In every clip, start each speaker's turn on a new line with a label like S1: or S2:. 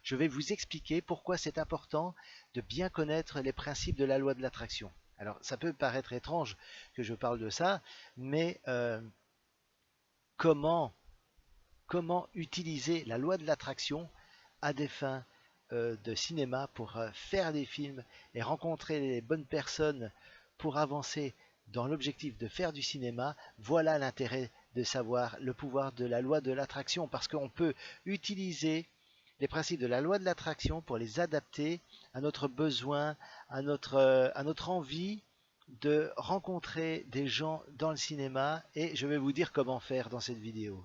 S1: je vais vous expliquer pourquoi c'est important de bien connaître les principes de la loi de l'attraction. Alors, ça peut paraître étrange que je parle de ça, mais comment, comment utiliser la loi de l'attraction à des fins de cinéma pour faire des films et rencontrer les bonnes personnes pour avancer dans l'objectif de faire du cinéma, voilà l'intérêt de savoir le pouvoir de la loi de l'attraction, parce qu'on peut utiliser les principes de la loi de l'attraction pour les adapter à notre besoin, à notre envie de rencontrer des gens dans le cinéma, et je vais vous dire comment faire dans cette vidéo.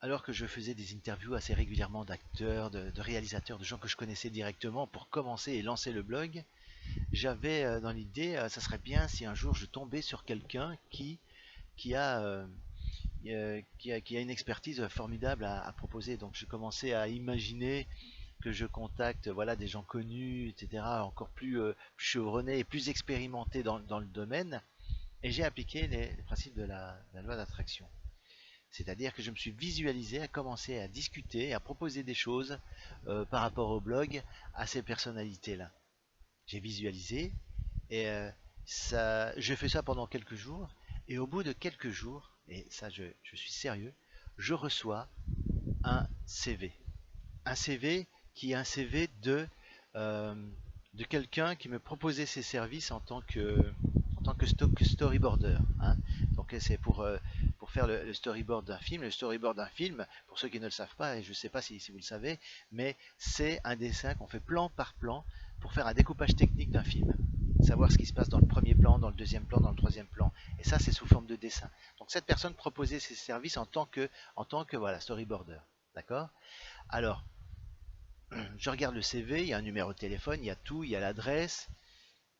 S1: Alors que je faisais des interviews assez régulièrement d'acteurs, de réalisateurs, de gens que je connaissais directement pour commencer et lancer le blog, j'avais dans l'idée, ça serait bien si un jour je tombais sur quelqu'un qui a, qui a une expertise formidable à proposer. Donc je commençais à imaginer que je contacte voilà, des gens connus, etc., encore plus chevronnés et plus expérimentés dans le domaine, et j'ai appliqué les principes de la loi d'attraction. C'est-à-dire que je me suis visualisé à commencer à discuter, à proposer des choses par rapport au blog à ces personnalités-là. J'ai visualisé et j'ai fait ça pendant quelques jours. Et au bout de quelques jours, et ça je suis sérieux, je reçois un CV. Un CV qui est un CV euh, de quelqu'un qui me proposait ses services en tant que storyboarder. Hein. Donc c'est pour faire le storyboard d'un film. Le storyboard d'un film, pour ceux qui ne le savent pas, et je ne sais pas si vous le savez, mais c'est un dessin qu'on fait plan par plan pour faire un découpage technique d'un film. Savoir ce qui se passe dans le premier plan, dans le deuxième plan, dans le troisième plan. Et ça, c'est sous forme de dessin. Donc cette personne proposait ses services en tant que voilà, storyboarder. D'accord. Alors, je regarde le CV, il y a un numéro de téléphone, il y a tout, il y a l'adresse,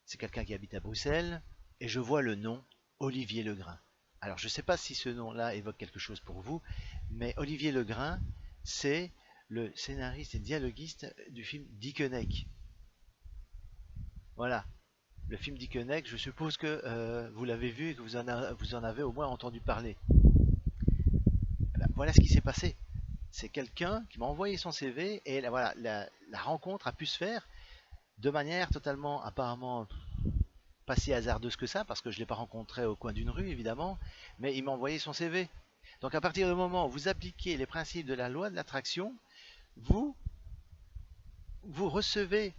S1: c'est quelqu'un qui habite à Bruxelles, et je vois le nom Olivier Legrain. Alors je ne sais pas si ce nom-là évoque quelque chose pour vous, mais Olivier Legrain, c'est le scénariste et dialoguiste du film Dickeneck. Voilà, le film Dickeneck, je suppose que vous l'avez vu et que vous en avez au moins entendu parler. Eh ben, voilà ce qui s'est passé. C'est quelqu'un qui m'a envoyé son CV et voilà, la rencontre a pu se faire de manière totalement apparemment pas si hasardeuse que ça, parce que je ne l'ai pas rencontré au coin d'une rue évidemment, mais il m'a envoyé son CV. Donc à partir du moment où vous appliquez les principes de la loi de l'attraction, vous, vous recevez,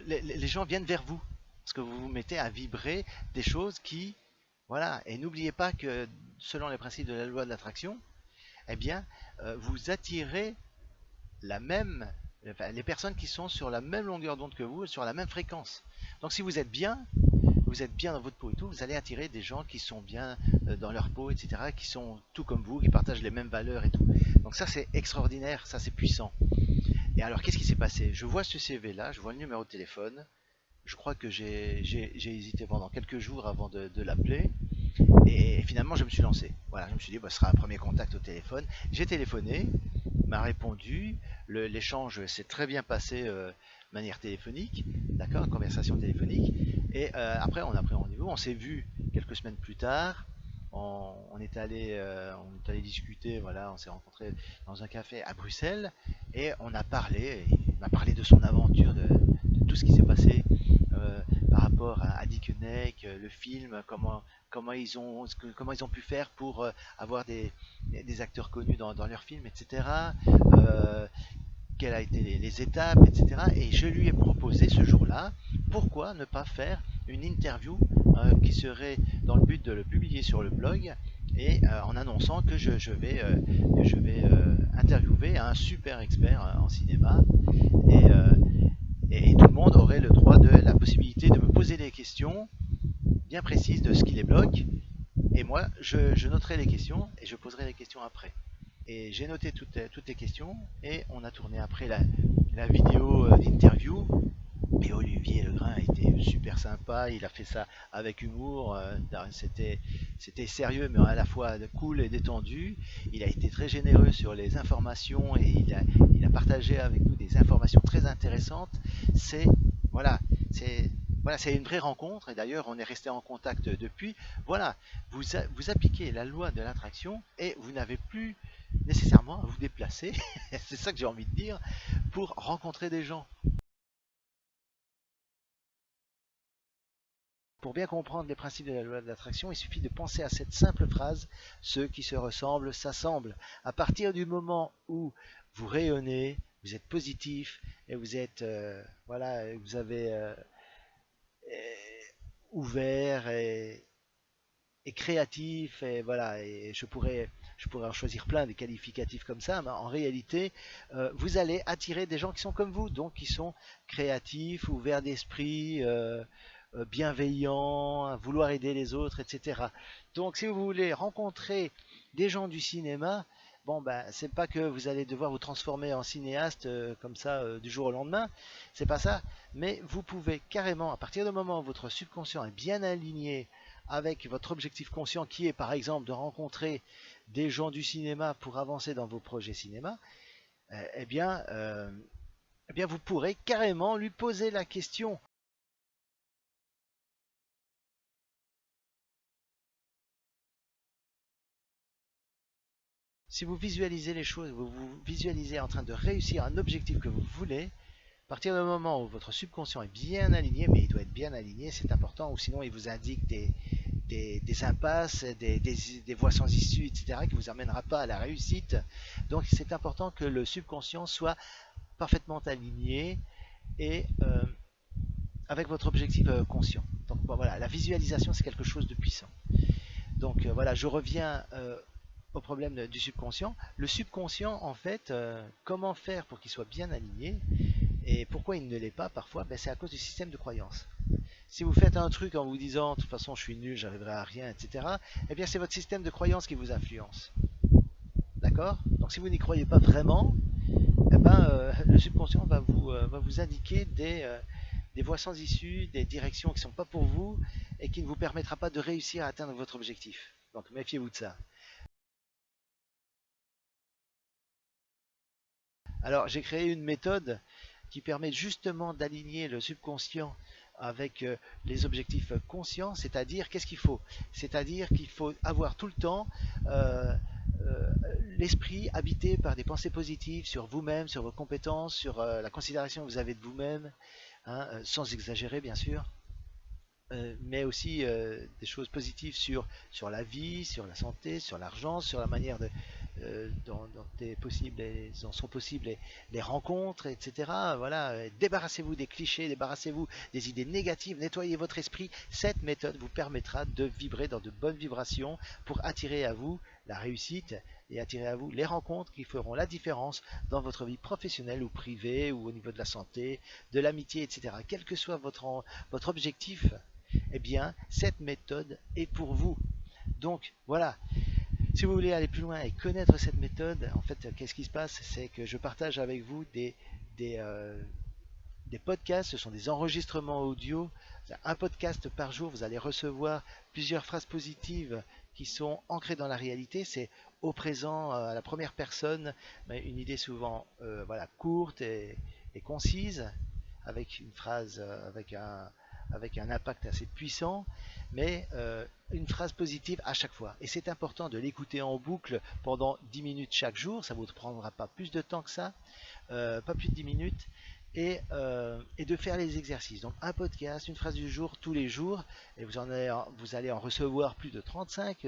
S1: les gens viennent vers vous, parce que vous vous mettez à vibrer des choses qui, voilà, et n'oubliez pas que selon les principes de la loi de l'attraction, eh bien, vous attirez la même, enfin, les personnes qui sont sur la même longueur d'onde que vous, sur la même fréquence. Donc si vous êtes bien dans votre peau et tout, vous allez attirer des gens qui sont bien dans leur peau, etc., qui sont tout comme vous, qui partagent les mêmes valeurs et tout. Donc ça c'est extraordinaire, ça c'est puissant. Et alors qu'est-ce qui s'est passé? Je vois ce CV là, je vois le numéro de téléphone, je crois que j'ai hésité pendant quelques jours avant de l'appeler, et finalement je me suis lancé. Voilà, je me suis dit, bah, ce sera un premier contact au téléphone. J'ai téléphoné, il m'a répondu, l'échange s'est très bien passé de manière téléphonique, d'accord, conversation téléphonique. Et après on a pris rendez-vous, on s'est vu quelques semaines plus tard. On est allé discuter, voilà, on s'est rencontrés dans un café à Bruxelles et on a parlé. Il m'a parlé de son aventure, de tout ce qui s'est passé par rapport à Dickeneck, le film, comment ils ont pu faire pour avoir des acteurs connus dans leurs films, etc. Euh, quelles a été les étapes, etc. Et je lui ai proposé ce jour-là, pourquoi ne pas faire une interview qui serait dans le but de le publier sur le blog et en annonçant que je vais interviewer un super expert en cinéma et, euh, et tout le monde aurait le droit de la possibilité de me poser des questions bien précises de ce qui les bloque et moi je noterai les questions et je poserai les questions après. Et j'ai noté toutes les questions et on a tourné après la vidéo d'interview Et Olivier Legrain a été super sympa, il a fait ça avec humour, c'était sérieux mais à la fois cool et détendu. Il a été très généreux sur les informations et il a partagé avec nous des informations très intéressantes. C'est voilà, c'est voilà, c'est une vraie rencontre et d'ailleurs on est resté en contact depuis. Voilà, vous appliquez la loi de l'attraction et vous n'avez plus nécessairement à vous déplacer, c'est ça que j'ai envie de dire, pour rencontrer des gens. Pour bien comprendre les principes de la loi de l'attraction, il suffit de penser à cette simple phrase: ceux qui se ressemblent s'assemblent. À partir du moment où vous rayonnez, vous êtes positif et vous êtes voilà, vous avez ouvert et créatif et voilà, et je pourrais en choisir plein des qualificatifs comme ça, mais en réalité vous allez attirer des gens qui sont comme vous, donc qui sont créatifs, ouverts d'esprit, bienveillants, à vouloir aider les autres, etc. Donc si vous voulez rencontrer des gens du cinéma, bon ben c'est pas que vous allez devoir vous transformer en cinéaste comme ça du jour au lendemain, c'est pas ça, mais vous pouvez carrément, à partir du moment où votre subconscient est bien aligné avec votre objectif conscient qui est par exemple de rencontrer des gens du cinéma pour avancer dans vos projets cinéma, eh bien, eh bien vous pourrez carrément lui poser la question. Si vous visualisez les choses, vous vous visualisez en train de réussir un objectif que vous voulez, à partir du moment où votre subconscient est bien aligné, mais il doit être bien aligné, c'est important, ou sinon il vous indique des impasses, des voies sans issue, etc., qui ne vous amènera pas à la réussite. Donc c'est important que le subconscient soit parfaitement aligné et avec votre objectif conscient. Donc bon, voilà, la visualisation c'est quelque chose de puissant. Donc voilà, je reviens au problème du subconscient. Le subconscient, en fait, comment faire pour qu'il soit bien aligné et pourquoi il ne l'est pas parfois, ben, c'est à cause du système de croyance. Si vous faites un truc en vous disant de toute façon je suis nul, j'arriverai à rien, etc., eh bien c'est votre système de croyance qui vous influence. D'accord? Donc si vous n'y croyez pas vraiment, eh ben, le subconscient va vous indiquer des voies sans issue, des directions qui ne sont pas pour vous et qui ne vous permettra pas de réussir à atteindre votre objectif. Donc méfiez-vous de ça. Alors j'ai créé une méthode qui permet justement d'aligner le subconscient avec les objectifs conscients, c'est-à-dire qu'est-ce qu'il faut? C'est-à-dire qu'il faut avoir tout le temps euh, euh, l'esprit habité par des pensées positives sur vous-même, sur vos compétences, sur la considération que vous avez de vous-même, hein, sans exagérer bien sûr, mais aussi des choses positives sur la vie, sur la santé, sur l'argent, sur la manière dont sont possibles les rencontres, etc. Voilà, débarrassez-vous des clichés, débarrassez-vous des idées négatives, nettoyez votre esprit. Cette méthode vous permettra de vibrer dans de bonnes vibrations pour attirer à vous la réussite et attirer à vous les rencontres qui feront la différence dans votre vie professionnelle ou privée ou au niveau de la santé, de l'amitié, etc. Quel que soit votre objectif, eh bien, cette méthode est pour vous. Donc, voilà. Si vous voulez aller plus loin et connaître cette méthode, en fait, qu'est-ce qui se passe? C'est que je partage avec vous des, euh, des podcasts, ce sont des enregistrements audio. Un podcast par jour, vous allez recevoir plusieurs phrases positives qui sont ancrées dans la réalité. C'est au présent, à la première personne, mais une idée souvent voilà, courte et concise, avec une phrase, avec un impact assez puissant, mais une phrase positive à chaque fois. Et c'est important de l'écouter en boucle pendant 10 minutes chaque jour. Ça ne vous prendra pas plus de temps que ça, pas plus de 10 minutes. Et de faire les exercices. Donc un podcast, une phrase du jour, tous les jours, et vous allez en recevoir plus de 35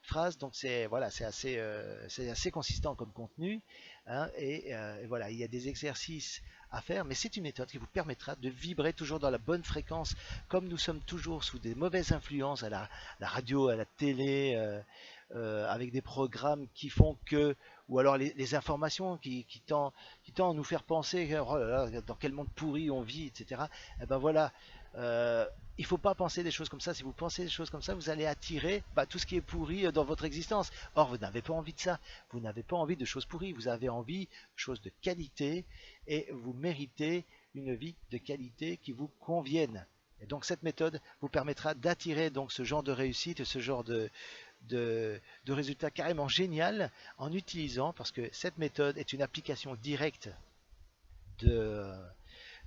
S1: phrases. Donc c'est voilà, c'est assez consistant comme contenu, hein, et voilà, il y a des exercices à faire, mais c'est une méthode qui vous permettra de vibrer toujours dans la bonne fréquence, comme nous sommes toujours sous des mauvaises influences à la radio, à la télé, avec des programmes qui font que, ou alors les informations qui tend à nous faire penser oh là là, dans quel monde pourri on vit, etc. Et ben voilà, il ne faut pas penser des choses comme ça. Si vous pensez des choses comme ça, vous allez attirer tout ce qui est pourri dans votre existence. Or, vous n'avez pas envie de ça. Vous n'avez pas envie de choses pourries. Vous avez envie de choses de qualité et vous méritez une vie de qualité qui vous convienne. Et donc cette méthode vous permettra d'attirer donc ce genre de réussite, ce genre de résultats carrément génial en utilisant, parce que cette méthode est une application directe de,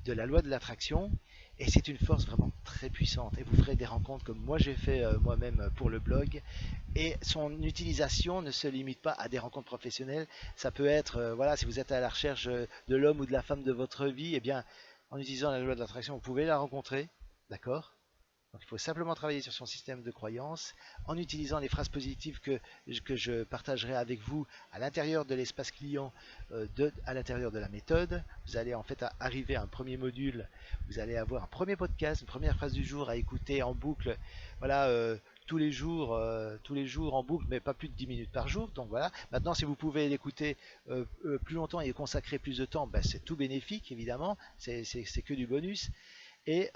S1: de la loi de l'attraction et c'est une force vraiment très puissante et vous ferez des rencontres comme moi j'ai fait moi-même pour le blog et son utilisation ne se limite pas à des rencontres professionnelles, ça peut être voilà, si vous êtes à la recherche de l'homme ou de la femme de votre vie, et bien en utilisant la loi de l'attraction vous pouvez la rencontrer, d'accord? Donc il faut simplement travailler sur son système de croyance en utilisant les phrases positives que je partagerai avec vous à l'intérieur de l'espace client, à l'intérieur de la méthode. Vous allez en fait arriver à un premier module, vous allez avoir un premier podcast, une première phrase du jour à écouter en boucle, voilà, tous les jours en boucle, mais pas plus de 10 minutes par jour. Donc voilà. Maintenant, si vous pouvez l'écouter plus longtemps et y consacrer plus de temps, ben, c'est tout bénéfique évidemment, c'est que du bonus. Et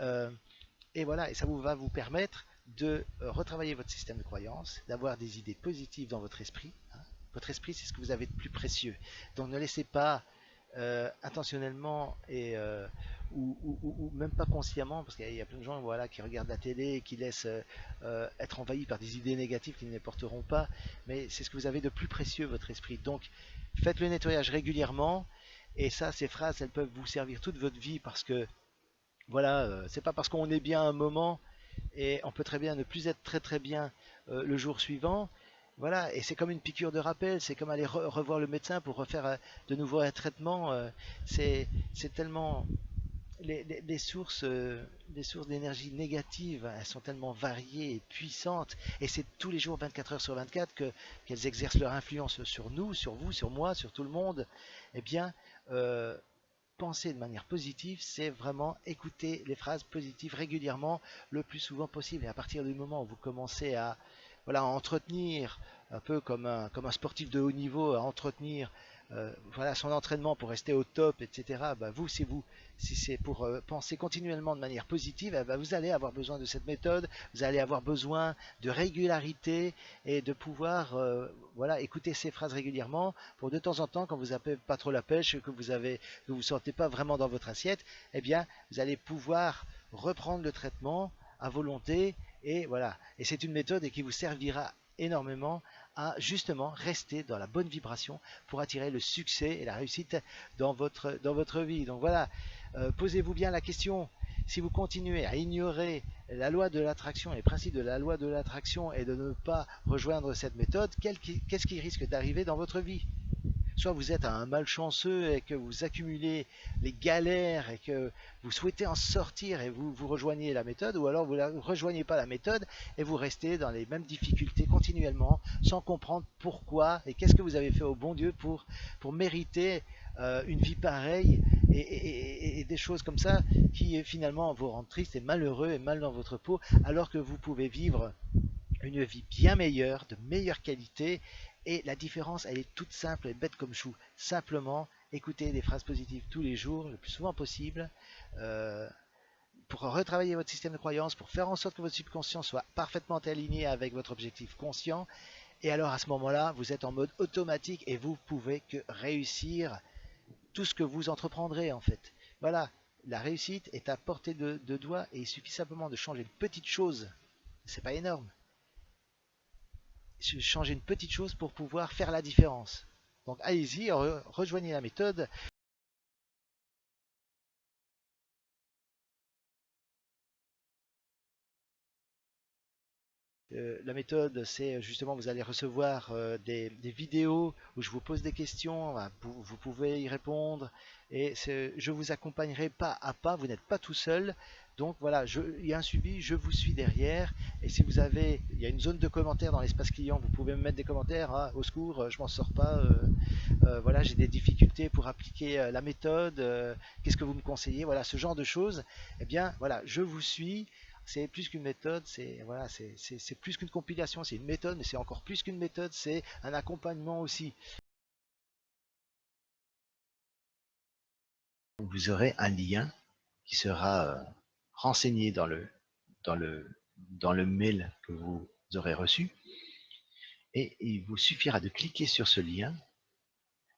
S1: et voilà, et ça va vous permettre de retravailler votre système de croyance, d'avoir des idées positives dans votre esprit, hein. Votre esprit, c'est ce que vous avez de plus précieux. Donc ne laissez pas intentionnellement ou même pas consciemment, parce qu'il y a plein de gens voilà, qui regardent la télé et qui laissent être envahis par des idées négatives qui ne les porteront pas, mais c'est ce que vous avez de plus précieux, votre esprit. Donc faites le nettoyage régulièrement, et ça, ces phrases, elles peuvent vous servir toute votre vie parce que voilà, c'est pas parce qu'on est bien un moment et on peut très bien ne plus être très très bien le jour suivant. Voilà, et c'est comme une piqûre de rappel, c'est comme aller revoir le médecin pour refaire de nouveau un traitement. C'est tellement les sources d'énergie négative, elles sont tellement variées et puissantes, et c'est tous les jours 24 heures sur 24 qu'elles exercent leur influence sur nous, sur vous, sur moi, sur tout le monde. Eh bien, euh, penser de manière positive, c'est vraiment écouter les phrases positives régulièrement le plus souvent possible. Et à partir du moment où vous commencez à, voilà, à entretenir, un peu comme un sportif de haut niveau, à entretenir voilà, son entraînement pour rester au top, etc., bah si c'est pour penser continuellement de manière positive, bah vous allez avoir besoin de cette méthode, vous allez avoir besoin de régularité et de pouvoir voilà, écouter ces phrases régulièrement pour de temps en temps, quand vous n'avez pas trop la pêche, que vous ne sentez pas vraiment dans votre assiette, eh bien, vous allez pouvoir reprendre le traitement à volonté et voilà. Et c'est une méthode qui vous servira énormément à justement rester dans la bonne vibration pour attirer le succès et la réussite dans votre vie. Donc voilà, posez-vous bien la question. Si vous continuez à ignorer la loi de l'attraction, les principes de la loi de l'attraction et de ne pas rejoindre cette méthode, qu'est-ce qui risque d'arriver dans votre vie? Soit vous êtes un malchanceux et que vous accumulez les galères et que vous souhaitez en sortir et vous rejoignez la méthode, ou alors vous ne rejoignez pas la méthode et vous restez dans les mêmes difficultés continuellement sans comprendre pourquoi et qu'est-ce que vous avez fait au bon Dieu pour mériter une vie pareille et des choses comme ça qui finalement vous rendent triste et malheureux et mal dans votre peau, alors que vous pouvez vivre une vie bien meilleure, de meilleure qualité. Et la différence, elle est toute simple et bête comme chou. Simplement, écoutez des phrases positives tous les jours, le plus souvent possible, euh, pour retravailler votre système de croyance, pour faire en sorte que votre subconscient soit parfaitement aligné avec votre objectif conscient. Et alors à ce moment-là, vous êtes en mode automatique et vous pouvez que réussir tout ce que vous entreprendrez en fait. Voilà, la réussite est à portée de doigt et il suffit simplement de changer une petite chose. C'est pas énorme, changer une petite chose pour pouvoir faire la différence. Donc allez-y, rejoignez la méthode. La méthode, c'est justement, vous allez recevoir des vidéos où je vous pose des questions, vous pouvez y répondre, et je vous accompagnerai pas à pas, vous n'êtes pas tout seul. Donc voilà, il y a un suivi, je vous suis derrière, et si vous avez, il y a une zone de commentaires dans l'espace client, vous pouvez me mettre des commentaires, hein, au secours, je m'en sors pas, voilà, j'ai des difficultés pour appliquer la méthode, qu'est-ce que vous me conseillez, voilà, ce genre de choses. Eh bien, voilà, je vous suis. C'est plus qu'une méthode, c'est voilà, c'est plus qu'une compilation, c'est une méthode, mais c'est encore plus qu'une méthode, c'est un accompagnement aussi. Vous aurez un lien qui sera renseigné dans le, dans le mail que vous aurez reçu, et il vous suffira de cliquer sur ce lien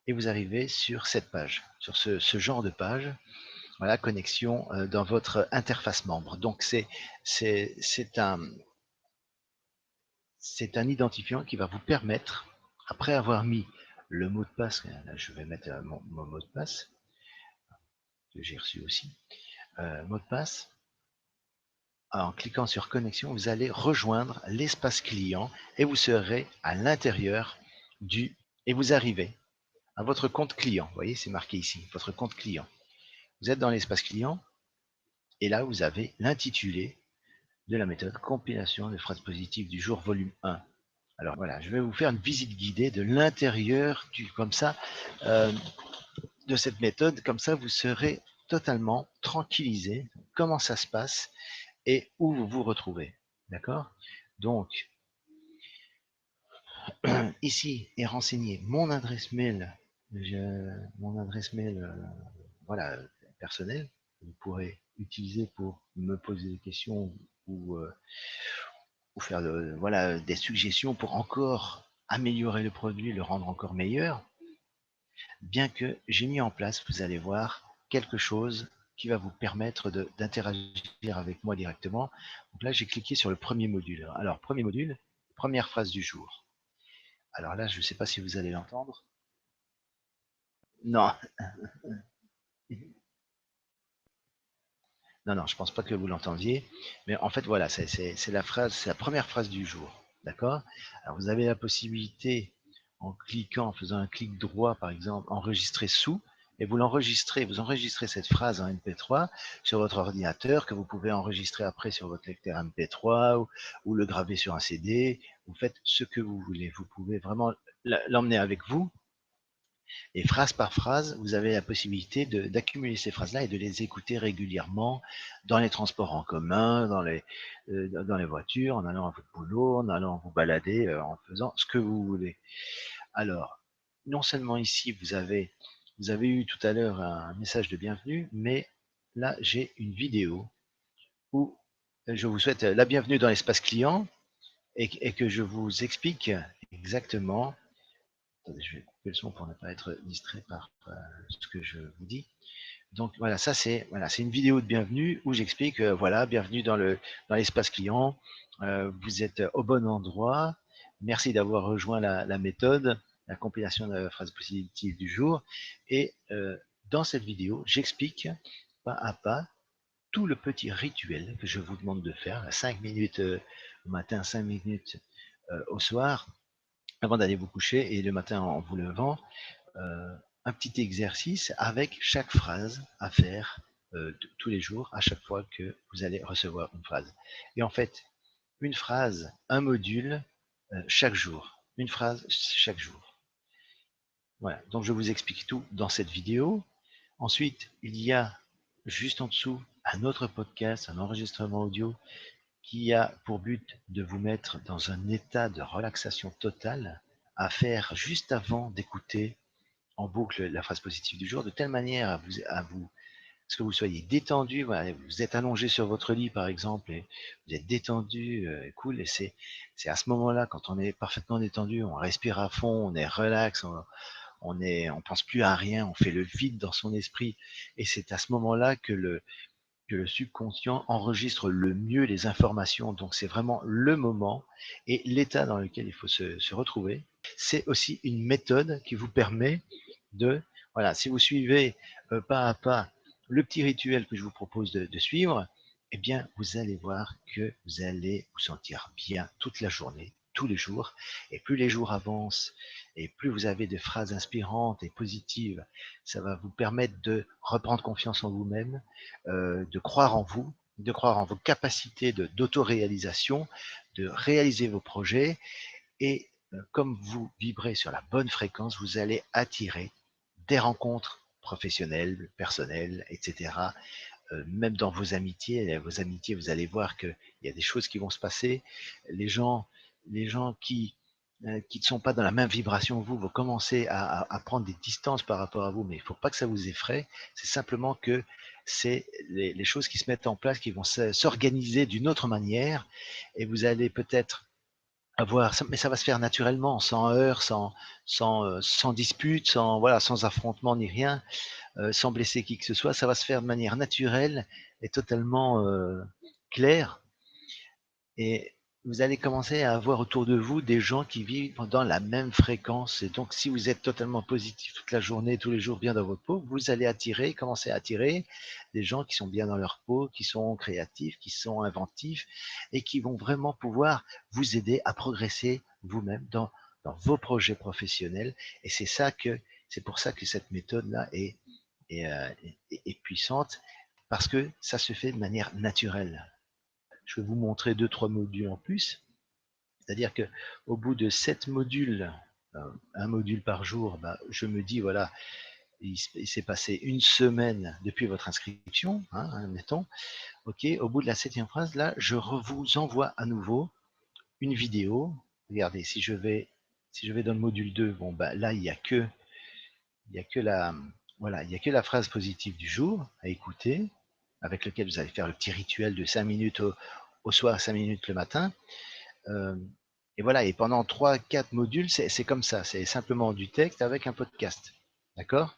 S1: et vous arrivez sur cette page, sur ce genre de page voilà, connexion dans votre interface membre. Donc c'est un identifiant qui va vous permettre, après avoir mis le mot de passe, là je vais mettre mon mot de passe, que j'ai reçu aussi, mot de passe, en cliquant sur connexion, vous allez rejoindre l'espace client et vous serez à l'intérieur et vous arrivez à votre compte client. Vous voyez, c'est marqué ici, votre compte client. Vous êtes dans l'espace client et là, vous avez l'intitulé de la méthode compilation de phrases positives du jour volume 1. Alors voilà, je vais vous faire une visite guidée de l'intérieur comme ça, de cette méthode. Comme ça, vous serez totalement tranquillisé comment ça se passe et où vous vous retrouvez. D'accord? Donc, ici est renseigné mon adresse mail, mon adresse mail voilà, personnelle, que vous pourrez utiliser pour me poser des questions ou, ou faire voilà, des suggestions pour encore améliorer le produit, le rendre encore meilleur. Bien que j'ai mis en place, vous allez voir, quelque chose qui va vous permettre d'interagir avec moi directement. Donc là, j'ai cliqué sur le premier module. Alors, premier module, première phrase du jour. Alors là, je ne sais pas si vous allez l'entendre. Non, non, non, je pense pas que vous l'entendiez. Mais en fait, voilà, c'est la phrase, c'est la première phrase du jour. D'accord? Alors, vous avez la possibilité, en cliquant, en faisant un clic droit, par exemple, enregistrer sous, et vous l'enregistrez, vous enregistrez cette phrase en MP3 sur votre ordinateur, que vous pouvez enregistrer après sur votre lecteur MP3 ou le graver sur un CD. Vous faites ce que vous voulez. Vous pouvez vraiment l'emmener avec vous. Et phrase par phrase, vous avez la possibilité d'accumuler ces phrases-là et de les écouter régulièrement dans les transports en commun, dans les voitures, en allant à votre boulot, en allant vous balader, en faisant ce que vous voulez. Alors, non seulement ici, vous avez eu tout à l'heure un message de bienvenue, mais là, j'ai une vidéo où je vous souhaite la bienvenue dans l'espace client et que je vous explique exactement. Attendez, je vais couper le son pour ne pas être distrait par ce que je vous dis. Donc voilà, ça c'est voilà, c'est une vidéo de bienvenue où j'explique voilà, bienvenue dans l'espace client. Vous êtes au bon endroit. Merci d'avoir rejoint la méthode, la compilation de phrases positives du jour. Et dans cette vidéo, j'explique pas à pas tout le petit rituel que je vous demande de faire, 5 minutes au matin, 5 minutes au soir, avant d'aller vous coucher et le matin en vous levant, un petit exercice avec chaque phrase à faire tous les jours, à chaque fois que vous allez recevoir une phrase. Et en fait, une phrase, un module chaque jour. Une phrase chaque jour. Voilà, donc je vous explique tout dans cette vidéo. Ensuite, il y a juste en dessous un autre podcast, un enregistrement audio qui a pour but de vous mettre dans un état de relaxation totale à faire juste avant d'écouter en boucle la phrase positive du jour, de telle manière ce que vous soyez détendu. Voilà, vous êtes allongé sur votre lit, par exemple, et vous êtes détendu, cool, et c'est à ce moment-là, quand on est parfaitement détendu, on respire à fond, on est relax, on pense plus à rien, on fait le vide dans son esprit, et c'est à ce moment-là que le subconscient enregistre le mieux les informations. Donc c'est vraiment le moment et l'état dans lequel il faut se retrouver. C'est aussi une méthode qui vous permet de, voilà, si vous suivez pas à pas le petit rituel que je vous propose de suivre, eh bien, vous allez voir que vous allez vous sentir bien toute la journée, tous les jours. Et plus les jours avancent, et plus vous avez de phrases inspirantes et positives, ça va vous permettre de reprendre confiance en vous-même, de croire en vous, de croire en vos capacités d'autoréalisation, de réaliser vos projets. Et comme vous vibrez sur la bonne fréquence, vous allez attirer des rencontres professionnelles, personnelles, etc. Même dans vos amitiés, vous allez voir qu'il y a des choses qui vont se passer. Les gens, les gens qui ne sont pas dans la même vibration que vous vont commencer à prendre des distances par rapport à vous, mais il ne faut pas que ça vous effraie. C'est simplement que c'est les choses qui se mettent en place, qui vont s'organiser d'une autre manière, et vous allez peut-être avoir, mais ça va se faire naturellement, sans heurts, sans dispute, sans, voilà, sans affrontement ni rien, sans blesser qui que ce soit. Ça va se faire de manière naturelle et totalement claire. Et vous allez commencer à avoir autour de vous des gens qui vivent dans la même fréquence. Et donc, si vous êtes totalement positif toute la journée, tous les jours bien dans votre peau, vous allez commencer à attirer des gens qui sont bien dans leur peau, qui sont créatifs, qui sont inventifs et qui vont vraiment pouvoir vous aider à progresser vous-même dans vos projets professionnels. Et c'est pour ça que cette méthode-là est puissante, parce que ça se fait de manière naturelle. Je vais vous montrer 2-3 modules en plus. C'est-à-dire que au bout de 7 modules, un module par jour, bah, je me dis, voilà, il s'est passé une semaine depuis votre inscription, hein, mettons. OK, au bout de la 7e phrase, là, je vous envoie à nouveau une vidéo. Regardez, si je vais dans le module 2, bon, bah, là, il n'y a que voilà, il y a que la phrase positive du jour à écouter, avec lequel vous allez faire le petit rituel de 5 minutes au soir, 5 minutes le matin. Et voilà, et pendant 3-4 modules, c'est comme ça, c'est simplement du texte avec un podcast. D'accord?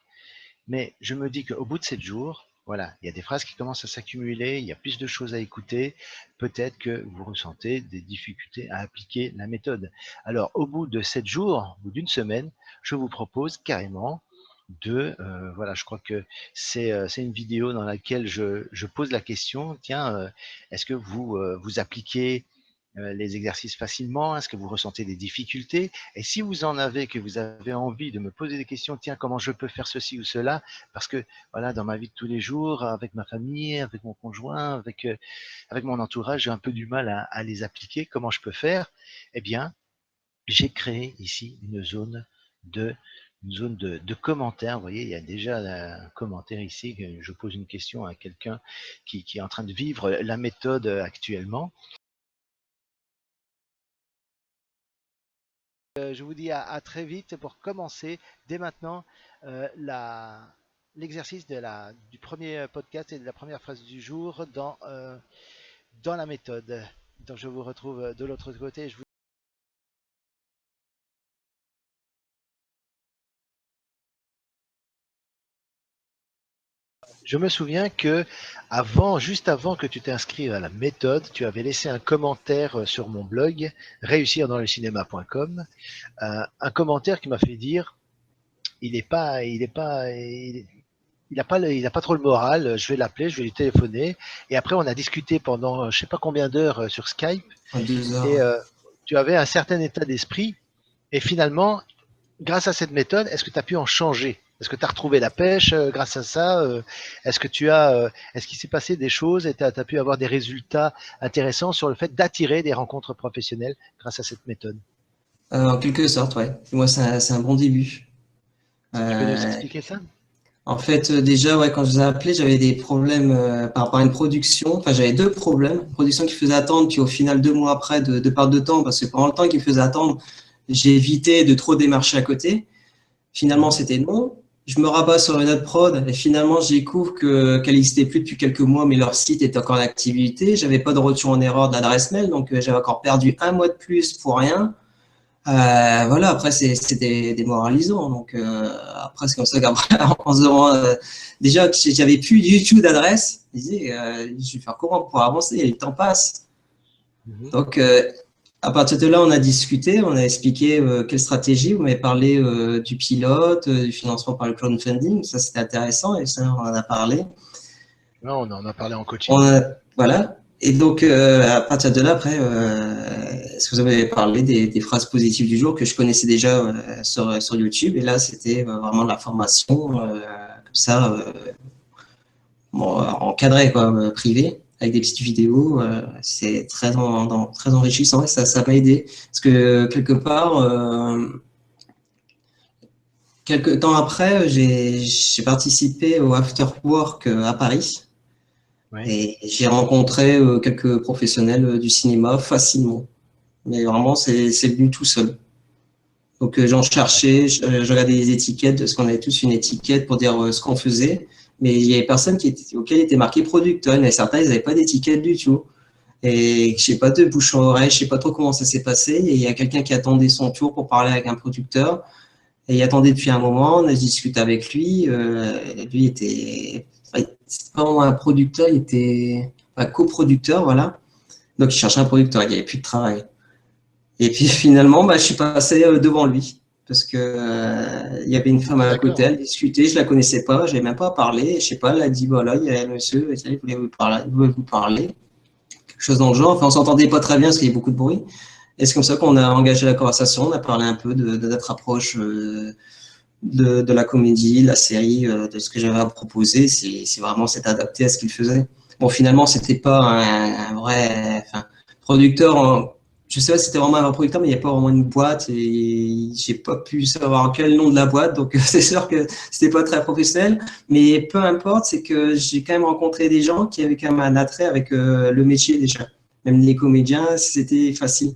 S1: Mais je me dis qu'au bout de 7 jours, voilà, il y a des phrases qui commencent à s'accumuler, il y a plus de choses à écouter, peut-être que vous ressentez des difficultés à appliquer la méthode. Alors, au bout de 7 jours, au bout d'une semaine, je vous propose carrément voilà, je crois que c'est une vidéo dans laquelle je pose la question, tiens, est-ce que vous appliquez les exercices facilement? Est-ce que vous ressentez des difficultés? Et si vous en avez, que vous avez envie de me poser des questions, tiens, comment je peux faire ceci ou cela? Parce que voilà, dans ma vie de tous les jours, avec ma famille, avec mon conjoint, avec mon entourage, j'ai un peu du mal à les appliquer. Comment je peux faire? Eh bien, j'ai créé ici de, une zone de commentaires. Vous voyez, il y a déjà un commentaire ici. Que je pose une question à quelqu'un qui est en train de vivre la méthode actuellement. Je vous dis à très vite pour commencer dès maintenant l'exercice du premier podcast et de la première phrase du jour dans la méthode. Donc je vous retrouve de l'autre côté. Je me souviens que juste avant que tu t'inscrives à la méthode, tu avais laissé un commentaire sur mon blog réussirdanslecinema.com, un commentaire qui m'a fait dire il a pas trop le moral, je vais l'appeler, je vais lui téléphoner. Et après, on a discuté pendant je sais pas combien d'heures sur Skype.
S2: À 2 heures.
S1: Et tu avais un certain état d'esprit. Et finalement, grâce à cette méthode, est-ce que tu as pu en changer? Est-ce que tu as retrouvé la pêche grâce à ça? Est-ce qu'il s'est passé des choses et tu as pu avoir des résultats intéressants sur le fait d'attirer des rencontres professionnelles grâce à cette méthode?
S2: En quelque sorte, ouais. Moi, c'est un bon début.
S1: Tu peux nous
S2: Euh,
S1: expliquer ça?
S2: En fait, déjà, ouais, quand je vous ai appelé, j'avais des problèmes par rapport à une production. Enfin, j'avais deux problèmes. Une production qui faisait attendre, puis au final, 2 mois après, de perte de temps, parce que pendant le temps qu'il me faisait attendre, j'ai évité de trop démarcher à côté. Finalement,
S1: Mhm.
S2: c'était non. Je me rabats sur une autre prod et finalement, je découvre qu'elle n'existait plus depuis quelques mois, mais leur site était encore en activité. J'avais pas de retour en erreur d'adresse mail, donc j'avais encore perdu 1 mois de plus pour rien. Voilà, après, c'est démoralisant. Donc, après, c'est comme ça qu'après, en se demandant, déjà que j'avais plus du tout d'adresse, je disais, je vais faire comment pour avancer? Et le temps passe.
S1: Mhm.
S2: Donc, à partir de là, on a discuté, on a expliqué quelle stratégie. Vous m'avez parlé du pilote, du financement par le crowdfunding. Ça, c'était intéressant et ça, on en a parlé.
S1: Non, on en a parlé en
S2: On
S1: coaching.
S2: a- voilà. Et donc, à partir de là, après, est-ce que vous avez parlé des phrases positives du jour que je connaissais déjà sur YouTube. Et là, c'était vraiment de la formation, comme ça, bon, encadrée, quoi, privée, avec des petites vidéos. C'est très enrichissant et ça m'a aidé. Parce que quelque part, quelques temps après, j'ai participé au After Work à Paris.
S1: Oui.
S2: Et j'ai rencontré quelques professionnels du cinéma facilement. Mais vraiment, c'est venu tout seul. Donc, j'en cherchais, je regardais les étiquettes, parce qu'on avait tous une étiquette pour dire ce qu'on faisait. Mais il y avait personne auquel était marqué Product One. Et certains, ils n'avaient pas d'étiquette du tout. et je sais pas, de bouche à oreille, je sais pas trop comment ça s'est passé. Et il y a quelqu'un qui attendait son tour pour parler avec un producteur. Et il attendait depuis un moment, on a discuté avec lui. Lui était, c'était pas vraiment un producteur, il était un coproducteur, voilà. Donc il cherchait un producteur, il n'y avait plus de travail. Et puis finalement, bah, je suis passé devant lui parce que il y avait une femme à côté, elle discutait, je la connaissais pas, je n'avais même pas parlé. Je sais pas, elle a dit voilà, il y a un monsieur, il voulait vous parler, quelque chose dans le genre. Enfin, on s'entendait pas très bien parce qu'il y avait beaucoup de bruit. Et c'est comme ça qu'on a engagé la conversation, on a parlé un peu de notre approche de la comédie, la série, de ce que j'avais à proposer. C'est vraiment s'être adapté à ce qu'il faisait. Bon, finalement, c'était pas un vrai producteur. Je sais pas si c'était vraiment un producteur, mais il n'y a pas vraiment une boîte et j'ai pas pu savoir quel nom de la boîte, donc c'est sûr que c'était pas très professionnel. Mais peu importe, c'est que j'ai quand même rencontré des gens qui avaient quand même un attrait avec le métier déjà. Même les comédiens, c'était facile.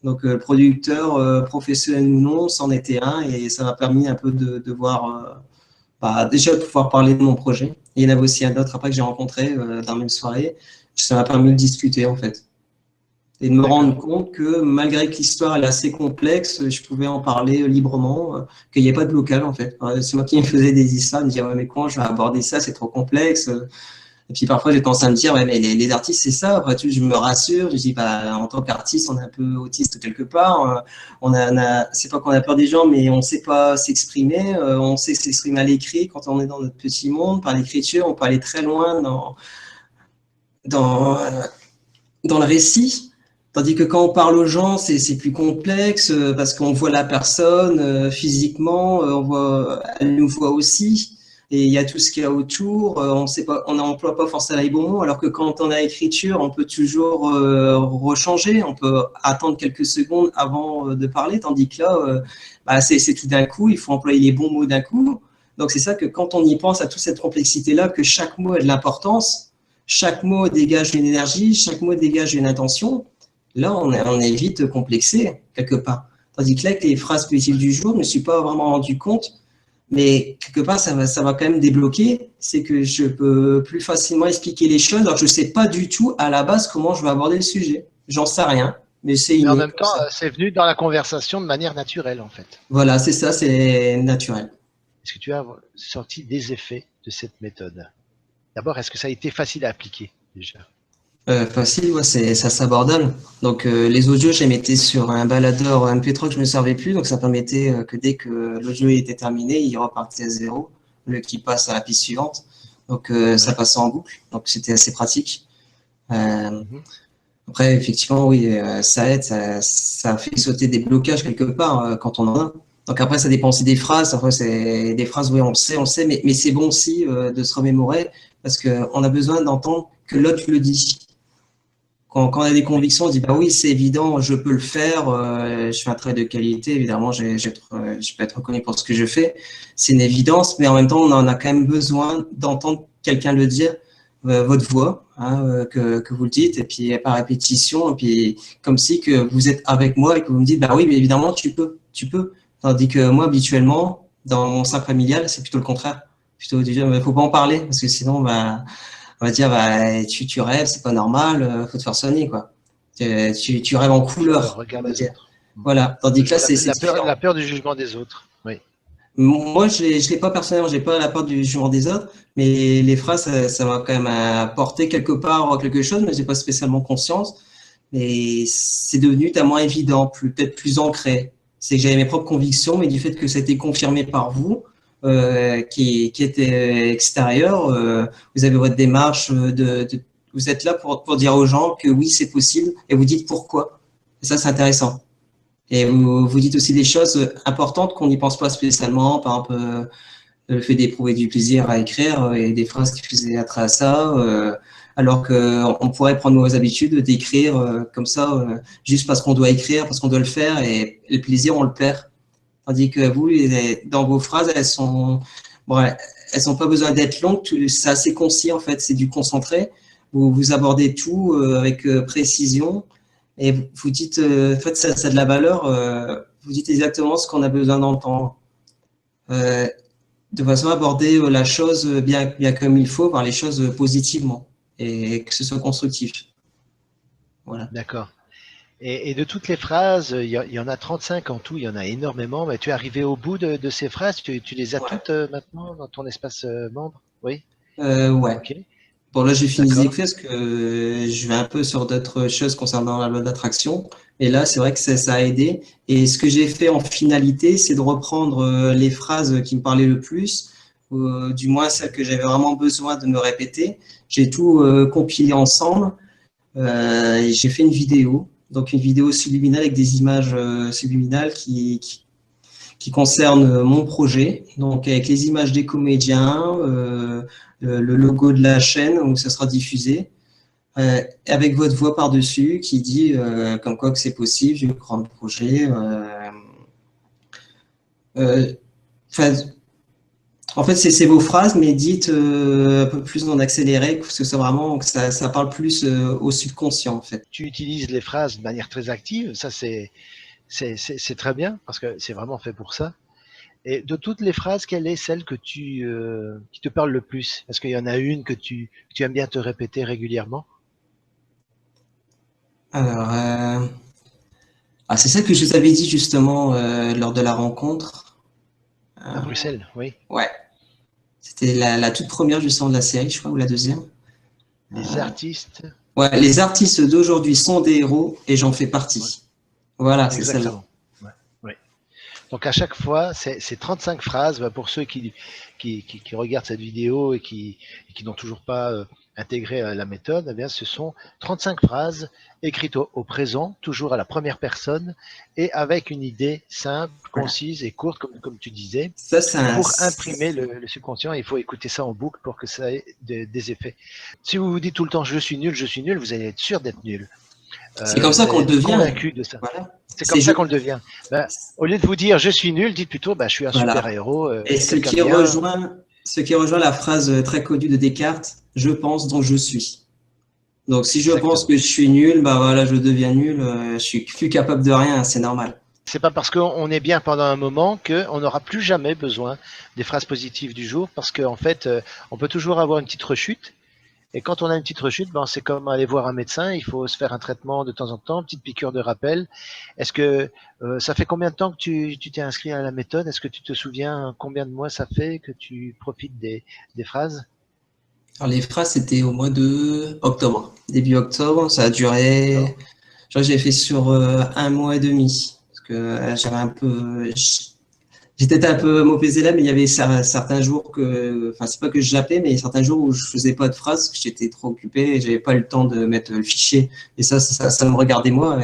S2: Donc, producteur, professionnel ou non, c'en était un et ça m'a permis un peu de voir, déjà de pouvoir parler de mon projet. Et il y en avait aussi un autre après que j'ai rencontré dans la même soirée. Ça m'a permis de discuter en fait. Et de me rendre compte que malgré que l'histoire est assez complexe, je pouvais en parler librement, qu'il n'y ait pas de blocage en fait. C'est moi qui me faisais des histoires, me dire ouais, mais comment je vais aborder ça, c'est trop complexe. Et puis parfois j'ai tendance à me dire ouais, mais les artistes c'est ça. Après je me rassure, je dis bah en tant qu'artiste on est un peu autiste quelque part. C'est pas qu'on a peur des gens, mais on sait pas s'exprimer. On sait s'exprimer à l'écrit quand on est dans notre petit monde. Par l'écriture, on peut aller très loin dans dans le récit. Tandis que quand on parle aux gens, c'est plus complexe parce qu'on voit la personne physiquement, elle nous voit aussi. Et il y a tout ce qu'il y a autour. On sait pas, on n'emploie pas forcément les bons mots. Alors que quand on a l'écriture, on peut toujours rechanger. On peut attendre quelques secondes avant de parler. Tandis que là, c'est tout d'un coup. Il faut employer les bons mots d'un coup. Donc c'est ça que quand on y pense à toute cette complexité-là, que chaque mot a de l'importance, chaque mot dégage une énergie, chaque mot dégage une intention. Là, on est vite complexé, quelque part. Tandis que là, avec les phrases positives du jour, je ne me suis pas vraiment rendu compte, mais quelque part, ça va quand même débloquer. C'est que je peux plus facilement expliquer les choses, alors que je ne sais pas du tout à la base comment je vais aborder le sujet. J'en sais rien, mais c'est inné.
S1: Mais en même temps, c'est venu dans la conversation de manière naturelle, en fait.
S2: Voilà, c'est ça, c'est naturel.
S1: Est-ce que tu as sorti des effets de cette méthode? D'abord, est-ce que ça a été facile à appliquer, déjà?
S2: Facile, ouais, ça s'abordable. Donc les audios, je les mettais sur un baladeur MP3 que je ne me servais plus, donc ça permettait que dès que l'audio était terminé, il repartait à zéro, le qui passe à la piste suivante. Donc ça passait en boucle, donc c'était assez pratique. Après, effectivement, oui, ça aide, ça fait sauter des blocages quelque part quand on en a. Donc après, ça dépend aussi des phrases. Après, c'est des phrases, oui, on le sait, mais c'est bon aussi de se remémorer parce qu'on a besoin d'entendre que l'autre le dit. Quand on a des convictions, on dit bah oui, c'est évident, je peux le faire, je fais un travail de qualité, évidemment, je peux être reconnu pour ce que je fais, c'est une évidence, mais en même temps, on en a quand même besoin d'entendre quelqu'un le dire, votre voix, hein, que vous le dites, et puis par répétition, et puis comme si que vous êtes avec moi et que vous me dites bah oui, mais évidemment, tu peux. Tandis que moi, habituellement, dans mon cercle familial, c'est plutôt le contraire. Plutôt du genre, il ne faut pas en parler, parce que sinon, bah, on va dire bah, tu rêves, c'est pas normal, faut te faire soigner quoi. Tu rêves en couleur, on va dire. Voilà. Tandis que là, c'est
S1: la peur du jugement des autres. Oui.
S2: Moi, je l'ai pas personnellement, j'ai pas la peur du jugement des autres, mais les phrases, ça m'a quand même apporté quelque part quelque chose, mais j'ai pas spécialement conscience. Mais c'est devenu tellement évident, peut-être plus ancré. C'est que j'avais mes propres convictions, mais du fait que ça a été confirmé par vous, qui était extérieur, vous avez votre démarche vous êtes là pour dire aux gens que oui, c'est possible, et vous dites pourquoi. Et ça, c'est intéressant. Et vous dites aussi des choses importantes qu'on n'y pense pas spécialement, par exemple le fait d'éprouver du plaisir à écrire et des phrases qui faisaient attrait à ça, alors qu'on pourrait prendre nos habitudes d'écrire comme ça, juste parce qu'on doit écrire, parce qu'on doit le faire, et le plaisir, on le perd. Tandis que vous, dans vos phrases, elles sont pas besoin d'être longues, c'est assez concis en fait, c'est du concentré. Vous abordez tout avec précision et vous dites, en fait, ça a de la valeur. Vous dites exactement ce qu'on a besoin d'entendre. De façon à aborder la chose bien comme il faut, voir les choses positivement et que ce soit constructif. Voilà.
S1: D'accord. Et de toutes les phrases, il y en a 35 en tout, il y en a énormément. Mais tu es arrivé au bout de ces phrases? Tu les as
S2: Ouais.
S1: toutes maintenant dans ton espace membre? Oui?
S2: Ouais.
S1: Ok,
S2: Bon, là, j'ai fini
S1: d'accord.
S2: d'écrire parce que je vais un peu sur d'autres choses concernant la loi d'attraction. Et là, c'est vrai que ça a aidé. Et ce que j'ai fait en finalité, c'est de reprendre les phrases qui me parlaient le plus, du moins celles que j'avais vraiment besoin de me répéter. J'ai tout compilé ensemble. Et j'ai fait une vidéo, donc une vidéo subliminale avec des images subliminales qui concernent mon projet, donc avec les images des comédiens, le logo de la chaîne où ça sera diffusé, avec votre voix par-dessus qui dit comme quoi que c'est possible, j'ai un grand projet. Euh, en fait, c'est vos phrases, mais dites un peu plus en accéléré, que c'est vraiment que ça parle plus au subconscient en fait.
S1: Tu utilises les phrases de manière très active, ça c'est très bien parce que c'est vraiment fait pour ça. Et de toutes les phrases, quelle est celle qui te parle le plus? Est-ce qu'il y en a une que tu aimes bien te répéter régulièrement?
S2: Alors, c'est ça que je vous avais dit justement lors de la rencontre.
S1: À
S2: Euh,
S1: Bruxelles, oui.
S2: ouais, c'était la toute première justement de la série, je crois, ou la deuxième.
S1: Les artistes,
S2: Ouais, les artistes d'aujourd'hui sont des héros et j'en fais
S1: ouais,
S2: partie. Voilà, c'est celle-là.
S1: exactement. Ouais, ouais. Donc à chaque fois, c'est 35 phrases. Bah, pour ceux qui regardent cette vidéo et qui n'ont toujours pas intégré la méthode, eh bien, ce sont 35 phrases écrites au présent, toujours à la première personne, et avec une idée simple,
S2: Voilà.
S1: concise et courte, comme tu disais.
S2: Ça, c'est un...
S1: Pour imprimer le subconscient, il faut écouter ça en boucle pour que ça ait des effets. Si vous vous dites tout le temps je suis nul, vous allez être sûr d'être nul.
S2: C'est comme
S1: Vous
S2: ça
S1: allez
S2: qu'on le
S1: être
S2: devient.
S1: convaincu de ça.
S2: Voilà.
S1: C'est
S2: C'est
S1: comme
S2: je...
S1: ça qu'on le devient. Ben, au lieu de vous dire je suis nul, dites plutôt je suis un super
S2: Voilà.
S1: héros,
S2: Et
S1: je suis quelqu'un de bien.
S2: ce qui rejoint la phrase très connue de Descartes, je pense donc je suis. Donc si je pense
S1: Exactement.
S2: que je suis nul, bah voilà, je deviens nul, je suis plus capable de rien, c'est normal.
S1: C'est pas parce qu'on est bien pendant un moment qu'on n'aura plus jamais besoin des phrases positives du jour, parce qu'en fait, on peut toujours avoir une petite rechute. Et quand on a une petite rechute, ben c'est comme aller voir un médecin, il faut se faire un traitement de temps en temps, une petite piqûre de rappel. Est-ce que ça fait combien de temps que tu t'es inscrit à la méthode? Est-ce que tu te souviens combien de mois ça fait que tu profites des phrases?
S2: Alors les phrases, c'était au mois de octobre, début octobre, ça a
S1: D'accord.
S2: duré, je crois que j'ai fait sur un mois et demi, parce que j'avais un peu, j'étais un peu mauvais élève, mais il y avait certains jours que, enfin c'est pas que j'appelais, mais certains jours où je faisais pas de phrases, parce que j'étais trop occupé et j'avais pas eu le temps de mettre le fichier, et ça me regardait moi,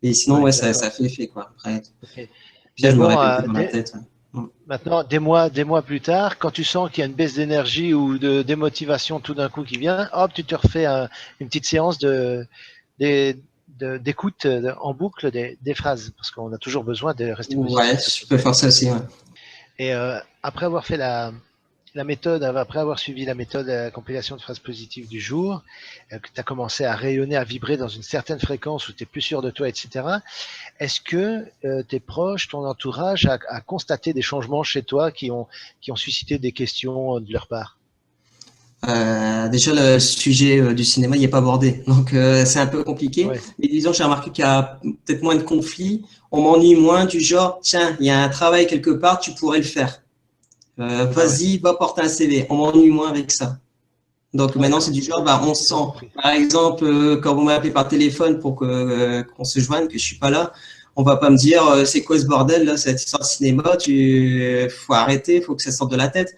S2: et sinon
S1: Ouais,
S2: ouais,
S1: d'accord.
S2: ça fait effet quoi. Après,
S1: Ok.
S2: ça
S1: Mais
S2: je me
S1: bon,
S2: répétais dans la tête. Ouais.
S1: maintenant, des mois plus tard, quand tu sens qu'il y a une baisse d'énergie ou de démotivation tout d'un coup qui vient, hop, tu te refais une petite séance d'écoute en boucle des phrases, parce qu'on a toujours besoin de rester
S2: Ouais,
S1: positif
S2: je
S1: aussi.
S2: peux faire ça aussi. Ouais.
S1: Et après avoir fait la méthode, après avoir suivi la méthode de la compilation de phrases positives du jour, que tu as commencé à rayonner, à vibrer dans une certaine fréquence où tu es plus sûr de toi, etc. Est-ce que tes proches, ton entourage a constaté des changements chez toi qui ont suscité des questions de leur part?
S2: Déjà, le sujet du cinéma, il n'est pas abordé. Donc, c'est un peu compliqué.
S1: Ouais,
S2: Mais disons, j'ai remarqué qu'il y a peut-être moins de conflits. On m'ennuie moins du genre, tiens, il y a un travail quelque part, tu pourrais le faire.
S1: ah ouais,
S2: Vas-y, va porter un CV. On m'ennuie moins avec ça. Donc,
S1: ah,
S2: maintenant, c'est
S1: d'accord,
S2: du genre, bah, on
S1: j'ai
S2: sent.
S1: pas compris.
S2: Par exemple, quand vous m'appelez par téléphone pour qu'on se joigne, que je suis pas là, on va pas me dire, c'est quoi ce bordel, là, cette histoire de cinéma, faut arrêter, faut que ça sorte de la tête.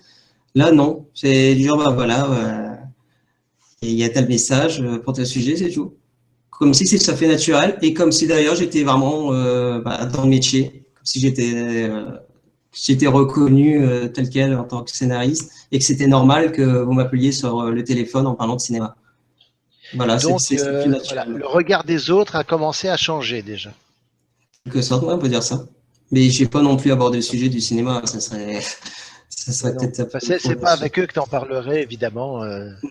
S2: Là, non. C'est du genre, bah, voilà, et il y a tel message pour tel sujet, c'est tout. Comme si ça fait naturel et comme si d'ailleurs j'étais vraiment dans le métier, comme si j'étais reconnu tel quel en tant que scénariste et que c'était normal que vous m'appeliez sur le téléphone en parlant de cinéma. Voilà,
S1: Donc,
S2: c'est plus
S1: voilà,
S2: naturel.
S1: le regard des autres a commencé à changer déjà.
S2: En quelque sorte, ouais, on peut dire ça. Mais j'ai pas non plus abordé le sujet du cinéma, ça
S1: Mais
S2: serait
S1: non,
S2: peut-être un
S1: enfin,
S2: peu trop
S1: c'est pas
S2: là-dessus.
S1: avec eux que tu en parlerais, évidemment.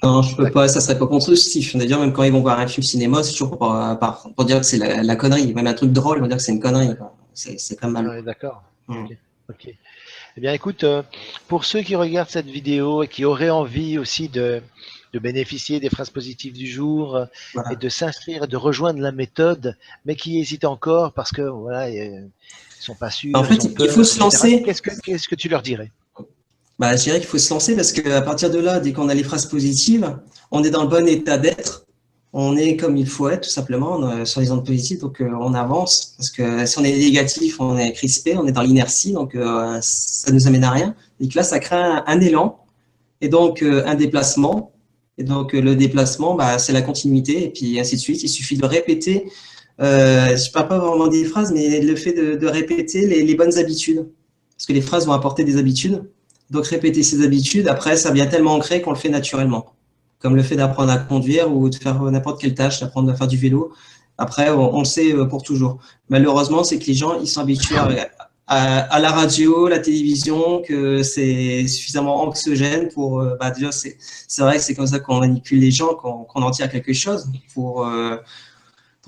S2: Non, je peux
S1: D'accord.
S2: pas, ça serait pas constructif. D'ailleurs, même quand ils vont voir un film cinéma, c'est toujours pour dire que c'est connerie. Même un truc drôle, ils vont dire que c'est une connerie, quoi. C'est quand même mal.
S1: Ouais, d'accord.
S2: Mm.
S1: Ok. Ok. Eh bien, écoute, pour ceux qui regardent cette vidéo et qui auraient envie aussi de bénéficier des phrases positives du jour et
S2: Voilà.
S1: de s'inscrire, de rejoindre la méthode, mais qui hésitent encore parce que voilà, ils sont pas
S2: En
S1: sûrs, ils
S2: fait,
S1: ont
S2: il faut
S1: peur,
S2: se
S1: etc.
S2: lancer.
S1: Qu'est-ce que tu leur dirais?
S2: Bah, je dirais qu'il faut se lancer parce qu'à partir de là, dès qu'on a les phrases positives, on est dans le bon état d'être. On est comme il faut être, tout simplement, sur les ondes positives. Donc, on avance. Parce que si on est négatif, on est crispé, on est dans l'inertie. Donc, ça nous amène à rien. Et que là, ça crée un élan et donc un déplacement. Et donc, le déplacement, bah, c'est la continuité et puis ainsi de suite. Il suffit de répéter. Je ne parle pas vraiment des phrases, mais le fait de répéter les bonnes habitudes. Parce que les phrases vont apporter des habitudes. Donc, répéter ces habitudes, après, ça vient tellement ancré qu'on le fait naturellement. Comme le fait d'apprendre à conduire ou de faire n'importe quelle tâche, d'apprendre à faire du vélo. Après, on le sait pour toujours. Malheureusement, c'est que les gens, ils sont habitués à la radio, la télévision, que c'est suffisamment anxiogène pour. Bah, déjà, c'est vrai que c'est comme ça qu'on manipule les gens, qu'on en tire quelque chose pour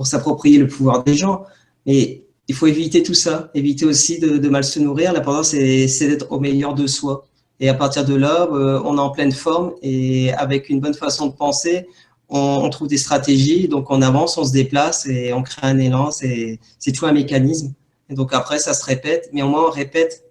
S2: s'approprier le pouvoir des gens. Mais il faut éviter tout ça, éviter aussi de mal se nourrir. L'important, c'est d'être au meilleur de soi. Et à partir de là, on est en pleine forme et avec une bonne façon de penser, on trouve des stratégies. Donc, on avance, on se déplace et on crée un élan. C'est tout un mécanisme. Et donc, après, ça se répète, mais au moins, on répète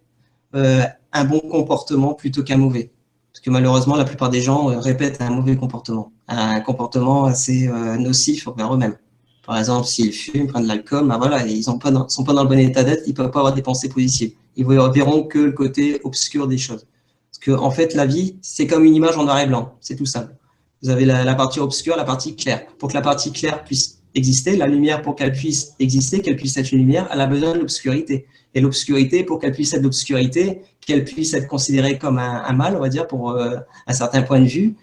S2: un bon comportement plutôt qu'un mauvais. Parce que malheureusement, la plupart des gens répètent un mauvais comportement, un comportement assez nocif envers eux-mêmes. Par exemple, s'ils fument, prennent de l'alcool, ben voilà, ils sont pas dans le bon état d'être, ils ne peuvent pas avoir des pensées positives. Ils verront que le côté obscur des choses. Parce que, en fait, la vie, c'est comme une image en noir et blanc. C'est tout simple. Vous avez la partie obscure, la partie claire. Pour que la partie claire puisse exister, la lumière, pour qu'elle puisse exister, qu'elle puisse être une lumière, elle a besoin de l'obscurité. Et l'obscurité, pour qu'elle puisse être l'obscurité, qu'elle puisse être considérée comme un mal, on va dire, pour un certain point de vue,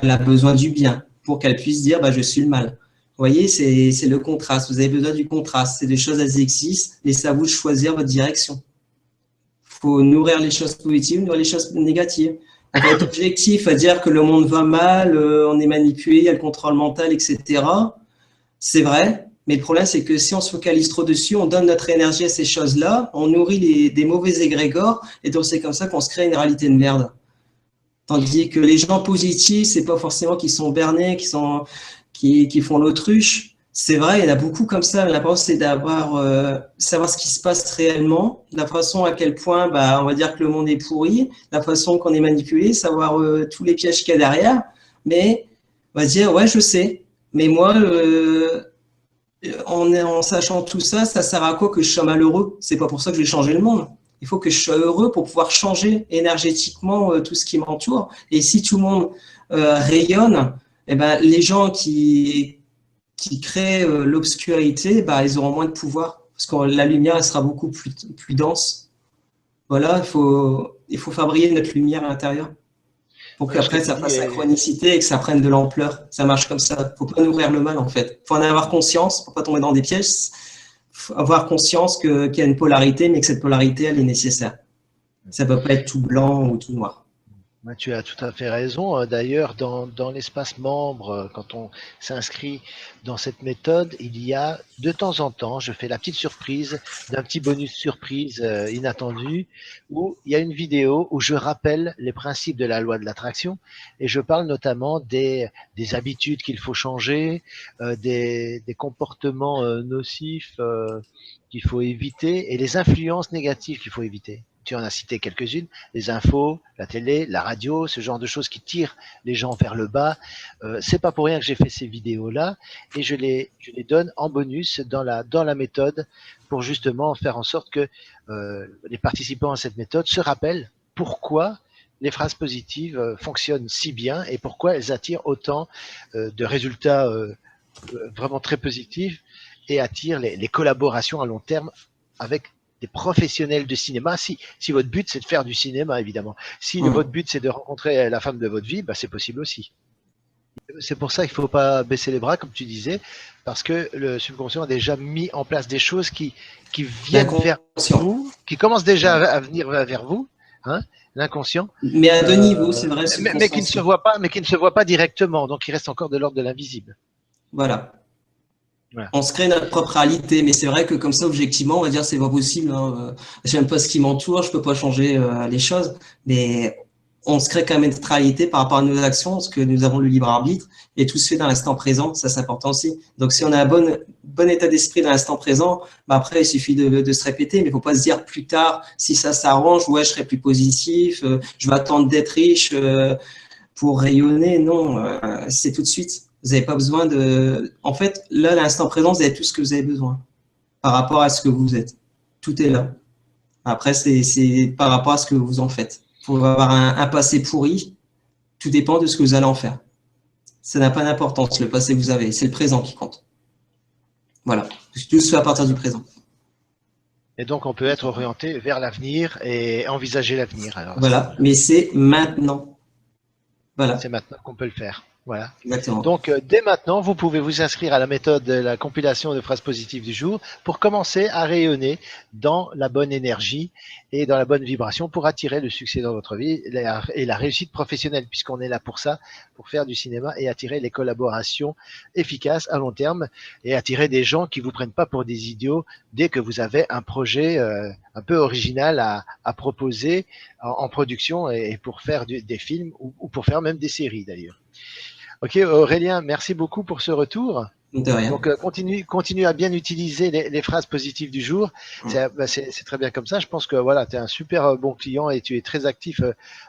S2: elle a besoin du bien, pour qu'elle puisse dire bah, je suis le mal. Vous voyez, c'est le contraste. Vous avez besoin du contraste. C'est des choses, elles existent, et c'est à vous de choisir votre direction. Il faut nourrir les choses positives, nourrir les choses négatives. On va être objectif à dire que le monde va mal, on est manipulé, il y a le contrôle mental, etc. C'est vrai, mais le problème, c'est que si on se focalise trop dessus, on donne notre énergie à ces choses-là, on nourrit des mauvais égrégores, et donc c'est comme ça qu'on se crée une réalité de merde. Tandis que les gens positifs, c'est pas forcément qu'ils sont bernés, qui font l'autruche. C'est vrai, il y en a beaucoup comme ça. L'important, c'est savoir ce qui se passe réellement, la façon à quel point, bah, on va dire que le monde est pourri, la façon qu'on est manipulé, savoir tous les pièges qu'il y a derrière. Mais on va dire, ouais, je sais. Mais moi, en sachant tout ça, ça sert à quoi que je sois malheureux? C'est pas pour ça que je vais changer le monde. Il faut que je sois heureux pour pouvoir changer énergétiquement tout ce qui m'entoure. Et si tout le monde rayonne, eh ben, les gens qui créent l'obscurité, bah, ils auront moins de pouvoir parce que la lumière elle sera beaucoup plus dense. Voilà, il faut fabriquer notre lumière à l'intérieur pour
S1: Ouais, je te
S2: qu'après ça
S1: dis,
S2: fasse synchronicité et que ça prenne de l'ampleur. Ça marche comme ça. Faut pas nourrir le mal en fait. Faut en avoir conscience pour pas tomber dans des pièges. Faut avoir conscience qu'il y a une polarité, mais que cette polarité elle est nécessaire. Ça peut pas être tout blanc ou tout noir.
S1: ouais, tu as tout à fait raison. D'ailleurs, dans l'espace membre, quand on s'inscrit dans cette méthode, il y a de temps en temps, je fais la petite surprise d'un petit bonus surprise inattendu, où il y a une vidéo où je rappelle les principes de la loi de l'attraction et je parle notamment des habitudes qu'il faut changer, des comportements nocifs qu'il faut éviter et les influences négatives qu'il faut éviter. Tu en as cité quelques-unes, les infos, la télé, la radio, ce genre de choses qui tirent les gens vers le bas. C'est pas pour rien que j'ai fait ces vidéos-là et je les donne en bonus dans la méthode pour justement faire en sorte que les participants à cette méthode se rappellent pourquoi les phrases positives fonctionnent si bien et pourquoi elles attirent autant de résultats vraiment très positifs et attirent les collaborations à long terme avec des professionnels de cinéma. Si votre but c'est de faire du cinéma, évidemment. Si votre but c'est de rencontrer la femme de votre vie, bah, c'est possible aussi. C'est pour ça qu'il ne faut pas baisser les bras, comme tu disais, parce que le subconscient a déjà mis en place des choses qui viennent vers vous, qui commencent déjà à venir vers vous, hein, l'inconscient.
S2: Mais à deux niveaux, c'est vrai.
S1: Mais qui ne se voit pas directement, donc il reste encore de l'ordre de l'invisible.
S2: Voilà.
S1: Voilà.
S2: On se crée notre propre réalité, mais c'est vrai que comme ça, objectivement, on va dire c'est pas possible. Hein. J'aime pas ce qui m'entoure, je peux pas changer les choses, mais on se crée quand même notre réalité par rapport à nos actions, parce que nous avons le libre arbitre et tout se fait dans l'instant présent. Ça, c'est important aussi. Donc, si on a un bon état d'esprit dans l'instant présent, bah après, il suffit de se répéter, mais il faut pas se dire plus tard si ça s'arrange, ouais, je serai plus positif, je vais attendre d'être riche. Pour rayonner, non, c'est tout de suite. Vous n'avez pas besoin de. En fait, là, à l'instant présent, vous avez tout ce que vous avez besoin par rapport à ce que vous êtes. Tout est là. Après, c'est par rapport à ce que vous en faites. Il faut avoir un passé pourri. Tout dépend de ce que vous allez en faire. Ça n'a pas d'importance, le passé que vous avez. C'est le présent qui compte. Voilà. Tout se fait à partir du présent.
S1: Et donc, on peut être orienté vers l'avenir et envisager l'avenir. Alors, à ce
S2: Voilà.
S1: moment-là,
S2: Mais c'est maintenant. Voilà.
S1: c'est maintenant qu'on peut le faire. Voilà.
S2: Exactement.
S1: Donc, dès maintenant, vous pouvez vous inscrire à la méthode de la compilation de phrases positives du jour pour commencer à rayonner dans la bonne énergie et dans la bonne vibration pour attirer le succès dans votre vie et la réussite professionnelle, puisqu'on est là pour ça, pour faire du cinéma et attirer les collaborations efficaces à long terme et attirer des gens qui vous prennent pas pour des idiots dès que vous avez un projet un peu original à proposer en production et pour faire des films ou pour faire même des séries d'ailleurs. Ok Aurélien, merci beaucoup pour ce retour.
S2: De rien.
S1: Donc continue à bien utiliser les phrases positives du jour. C'est très bien comme ça. Je pense que voilà, tu es un super bon client et tu es très actif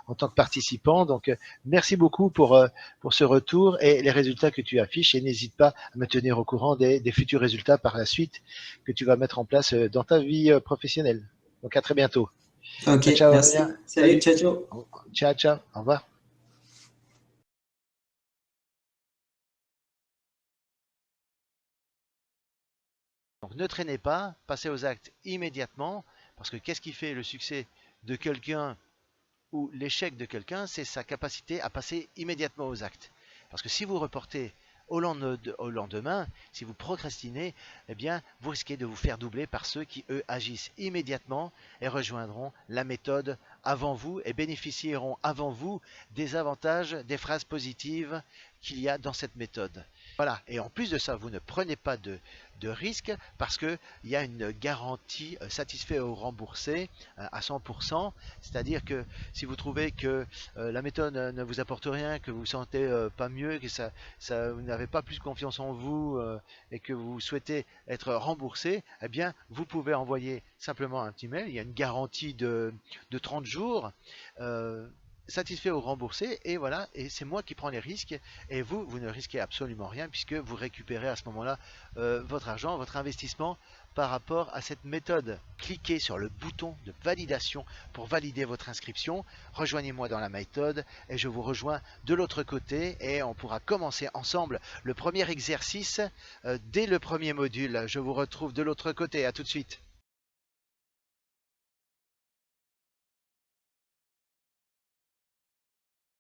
S1: en tant que participant. Donc merci beaucoup pour ce retour et les résultats que tu affiches. Et n'hésite pas à me tenir au courant des futurs résultats par la suite que tu vas mettre en place dans ta vie professionnelle. Donc à très bientôt.
S2: Ok,
S1: Ciao, ciao
S2: merci.
S1: Aurélien.
S2: Salut,
S1: Salut.
S2: ciao, ciao.
S1: Ciao, ciao. Au revoir. Donc ne traînez pas, passez aux actes immédiatement, parce que qu'est-ce qui fait le succès de quelqu'un ou l'échec de quelqu'un, c'est sa capacité à passer immédiatement aux actes. Parce que si vous reportez au lendemain, si vous procrastinez, eh bien, vous risquez de vous faire doubler par ceux qui, eux, agissent immédiatement et rejoindront la méthode avant vous et bénéficieront avant vous des avantages, des phrases positives qu'il y a dans cette méthode. Voilà, et en plus de ça, vous ne prenez pas de risque parce qu'il y a une garantie satisfait ou remboursé à 100%, c'est-à-dire que si vous trouvez que la méthode ne vous apporte rien, que vous ne vous sentez pas mieux, que vous n'avez pas plus confiance en vous et que vous souhaitez être remboursé, eh bien vous pouvez envoyer simplement un petit mail. Il y a une garantie de 30 jours. Satisfait ou remboursé, et voilà, et c'est moi qui prends les risques, et vous ne risquez absolument rien, puisque vous récupérez à ce moment-là votre argent, votre investissement par rapport à cette méthode. Cliquez sur le bouton de validation pour valider votre inscription, rejoignez-moi dans la méthode, et je vous rejoins de l'autre côté, et on pourra commencer ensemble le premier exercice dès le premier module. Je vous retrouve de l'autre côté, à tout de suite.